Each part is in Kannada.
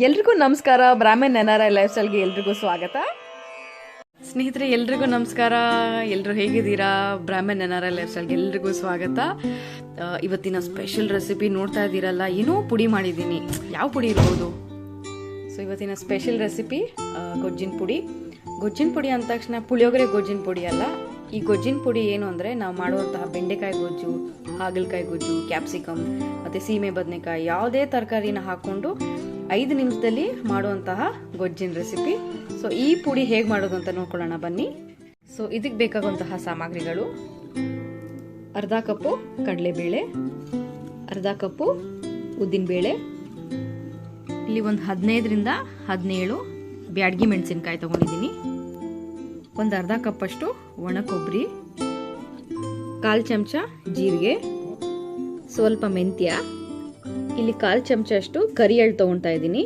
ಎಲ್ರಿಗೂ ನಮಸ್ಕಾರ. ಬ್ರಾಹ್ಮಣ್ NRI ಲೈಫ್ ಸ್ಟೈಲ್ಗೆ ಎಲ್ರಿಗೂ ಸ್ವಾಗತ. ಸ್ನೇಹಿತರೆ ಎಲ್ರಿಗೂ ನಮಸ್ಕಾರ. ಎಲ್ಲರೂ ಹೇಗಿದ್ದೀರಾ? ಬ್ರಾಹ್ಮಣ್ NRI ಲೈಫ್ ಸ್ಟೈಲ್ಗೆ ಎಲ್ರಿಗೂ ಸ್ವಾಗತ. ಇವತ್ತಿನ ಸ್ಪೆಷಲ್ ರೆಸಿಪಿ ನೋಡ್ತಾ ಇದ್ದೀರಲ್ಲ, ಏನೋ ಪುಡಿ ಮಾಡಿದ್ದೀನಿ. ಯಾವ ಪುಡಿ ಇರ್ಬೋದು? ಸೊ ಇವತ್ತಿನ ಸ್ಪೆಷಲ್ ರೆಸಿಪಿ ಗೊಜ್ಜಿನ ಪುಡಿ. ಗೊಜ್ಜಿನ ಪುಡಿ ಅಂದ ತಕ್ಷಣ ಪುಳಿಯೋಗರೆ ಗೊಜ್ಜಿನ ಪುಡಿ ಅಲ್ಲ. ಈ ಗೊಜ್ಜಿನ ಪುಡಿ ಏನು ಅಂದರೆ, ನಾವು ಮಾಡುವಂತಹ ಬೆಂಡೆಕಾಯಿ ಗೊಜ್ಜು, ಹಾಗಲಕಾಯಿ ಗೊಜ್ಜು, ಕ್ಯಾಪ್ಸಿಕಮ್ ಮತ್ತು ಸೀಮೆ ಬದನೆಕಾಯಿ ಯಾವುದೇ ತರಕಾರಿನ ಹಾಕ್ಕೊಂಡು 5 ನಿಮಿಷದಲ್ಲಿ ಮಾಡುವಂತಹ ಗೊಜ್ಜಿನ ರೆಸಿಪಿ. ಸೊ ಈ ಪುಡಿ ಹೇಗೆ ಮಾಡೋದು ಅಂತ ನೋಡ್ಕೊಳ್ಳೋಣ ಬನ್ನಿ. ಸೊ ಇದಕ್ಕೆ ಬೇಕಾಗುವಂತಹ ಸಾಮಗ್ರಿಗಳು: ಅರ್ಧ ಕಪ್ಪು ಕಡಲೆಬೇಳೆ, ಅರ್ಧ ಕಪ್ಪು ಉದ್ದಿನಬೇಳೆ, ಇಲ್ಲಿ ಒಂದು 15ರಿಂದ 17 ಬ್ಯಾಡಗಿ ಮೆಣಸಿನ್ಕಾಯಿ ತೊಗೊಂಡಿದ್ದೀನಿ, ಒಂದು ಅರ್ಧ ಕಪ್ಪಷ್ಟು ಒಣ ಕೊಬ್ಬರಿ, 1/4 ಚಮಚ ಜೀರಿಗೆ, ಸ್ವಲ್ಪ ಮೆಂತ್ಯ, ಇಲ್ಲಿ 1/4 ಚಮಚ ಅಷ್ಟು ಕರಿ ಎಳ್ಳು ತೊಗೊಳ್ತಾ ಇದ್ದೀನಿ.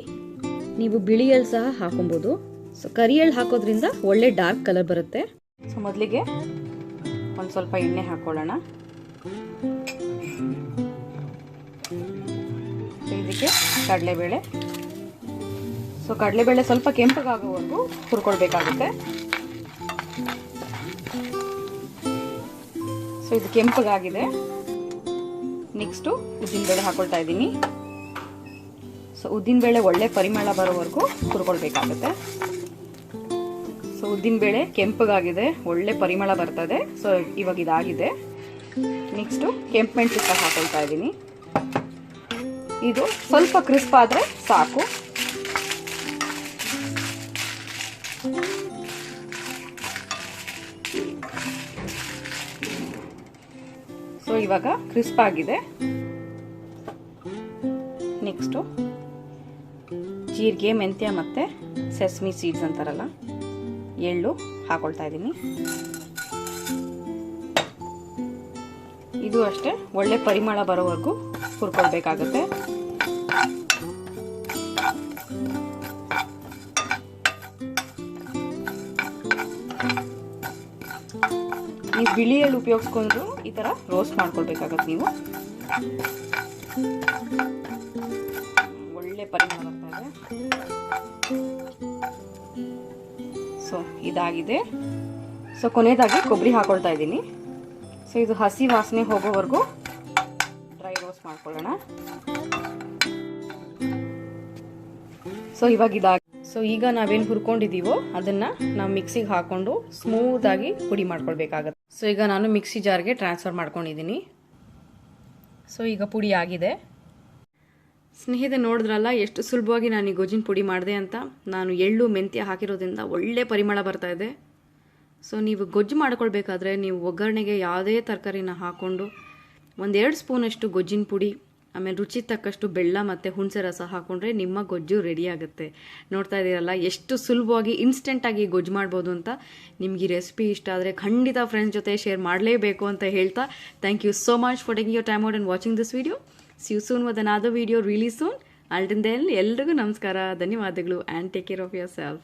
ನೀವು ಬಿಳಿ ಎಳ್ಳು ಸಹ ಹಾಕೊಬೋದು. ಸೊ ಕರಿ ಎಳ್ಳು ಹಾಕೋದ್ರಿಂದ ಒಳ್ಳೆ ಡಾರ್ಕ್ ಕಲರ್ ಬರುತ್ತೆ. ಸೊ ಮೊದಲಿಗೆ ಒಂದು ಸ್ವಲ್ಪ ಎಣ್ಣೆ ಹಾಕೊಳ್ಳೋಣ. ಇದಕ್ಕೆ ಕಡಲೆಬೇಳೆ. ಸೊ ಕಡಲೆಬೇಳೆ ಸ್ವಲ್ಪ ಕೆಂಪಗಾಗೋವರೆಗೂ ಹುರ್ಕೊಳ್ಬೇಕಾಗುತ್ತೆ. ಸೊ ಇದು ಕೆಂಪಗಾಗಿದೆ. ನೆಕ್ಸ್ಟು ಉದ್ದಿನಬೇಳೆ ಹಾಕೊಳ್ತಾ ಇದ್ದೀನಿ. ಸೊ ಉದ್ದಿನಬೇಳೆ ಒಳ್ಳೆ ಪರಿಮಳ ಬರೋವರೆಗೂ ಹುರ್ಕೊಳ್ಬೇಕಾಗುತ್ತೆ. ಸೊ ಉದ್ದಿನಬೇಳೆ ಕೆಂಪಗಾಗಿದೆ, ಒಳ್ಳೆ ಪರಿಮಳ ಬರ್ತದೆ. ಸೊ ಇವಾಗ ಇದಾಗಿದೆ. ನೆಕ್ಸ್ಟು ಕೆಂಪು ಮೆಣಸಿನ್ಕಾಯಿ ಹಾಕೊಳ್ತಾ ಇದ್ದೀನಿ. ಇದು ಸ್ವಲ್ಪ ಕ್ರಿಸ್ಪ್ ಆದರೆ ಸಾಕು. ಸೊ ಇವಾಗ ಕ್ರಿಸ್ಪ್ ಆಗಿದೆ. ನೆಕ್ಸ್ಟು ಜೀರಿಗೆ, ಮೆಂತ್ಯ ಮತ್ತು ಸೆಸ್ಮಿ ಸೀಡ್ಸ್ ಅಂತಾರಲ್ಲ, ಎಳ್ಳು ಹಾಕೊಳ್ತಾ ಇದ್ದೀನಿ. ಇದು ಅಷ್ಟೇ ಒಳ್ಳೆ ಪರಿಮಳ ಬರೋವರೆಗೂ ಹುರ್ಕೊಳ್ಬೇಕಾಗುತ್ತೆ. ಈ ಬಿಳಿ ಎಳ್ಳು ಉಪಯೋಗಿಸ್ಕೊಂಡು ಈ ಥರ ರೋಸ್ಟ್ ಮಾಡ್ಕೊಳ್ಬೇಕಾಗತ್ತೆ. ನೀವು ಒಳ್ಳೆ ಪರಿಮಳ ಬರ್ತಾ ಇದೆ. ಸೊ ಇದಾಗಿದೆ. ಸೊ ಕೊನೆಯದಾಗಿ ಕೊಬ್ಬರಿ ಹಾಕೊಳ್ತಾ ಇದ್ದೀನಿ. ಸೊ ಇದು ಹಸಿ ವಾಸನೆ ಹೋಗೋವರೆಗೂ ಡ್ರೈ ರೋಸ್ಟ್ ಮಾಡ್ಕೊಳ್ಳೋಣ. ಸೊ ಇವಾಗ ಇದಾಗಿ. ಸೊ ಈಗ ನಾವೇನು ಹುರ್ಕೊಂಡಿದ್ದೀವೋ ಅದನ್ನು ನಾವು ಮಿಕ್ಸಿಗೆ ಹಾಕ್ಕೊಂಡು ಸ್ಮೂತಾಗಿ ಪುಡಿ ಮಾಡ್ಕೊಳ್ಬೇಕಾಗತ್ತೆ. ಸೊ ಈಗ ನಾನು ಮಿಕ್ಸಿ ಜಾರ್ಗೆ ಟ್ರಾನ್ಸ್ಫರ್ ಮಾಡ್ಕೊಂಡಿದ್ದೀನಿ. ಸೊ ಈಗ ಪುಡಿ ಆಗಿದೆ. ಸ್ನೇಹಿತರೆ ನೋಡಿದ್ರಲ್ಲ ಎಷ್ಟು ಸುಲಭವಾಗಿ ನಾನು ಈ ಗೊಜ್ಜಿನ ಪುಡಿ ಮಾಡಿದೆ ಅಂತ. ನಾನು ಎಳ್ಳು ಮೆಂತ್ಯ ಹಾಕಿರೋದ್ರಿಂದ ಒಳ್ಳೆ ಪರಿಮಳ ಬರ್ತಾ ಇದೆ. ಸೊ ನೀವು ಗೊಜ್ಜು ಮಾಡ್ಕೊಳ್ಬೇಕಾದ್ರೆ ನೀವು ಒಗ್ಗರಣೆಗೆ ಯಾವುದೇ ತರಕಾರಿನ ಹಾಕ್ಕೊಂಡು 1-2 ಸ್ಪೂನಷ್ಟು ಗೊಜ್ಜಿನ ಪುಡಿ, ಆಮೇಲೆ ರುಚಿ ತಕ್ಕಷ್ಟು ಬೆಲ್ಲ ಮತ್ತು ಹುಣಸೆ ರಸ ಹಾಕ್ಕೊಂಡ್ರೆ ನಿಮ್ಮ ಗೊಜ್ಜು ರೆಡಿ ಆಗುತ್ತೆ. ನೋಡ್ತಾ ಇದ್ದೀರಲ್ಲ ಎಷ್ಟು ಸುಲಭವಾಗಿ ಇನ್ಸ್ಟೆಂಟಾಗಿ ಗೊಜ್ಜು ಮಾಡ್ಬೋದು ಅಂತ. ನಿಮ್ಗೆ ಈ ರೆಸಿಪಿ ಇಷ್ಟ ಆದರೆ ಖಂಡಿತ ಫ್ರೆಂಡ್ಸ್ ಜೊತೆ ಶೇರ್ ಮಾಡಲೇಬೇಕು ಅಂತ ಹೇಳ್ತಾ, thank you so much for taking your time out and watching this video. See you soon with another video release soon. Until then ಎಲ್ರಿಗೂ ನಮಸ್ಕಾರ, ಧನ್ಯವಾದಗಳು, and take care of your self.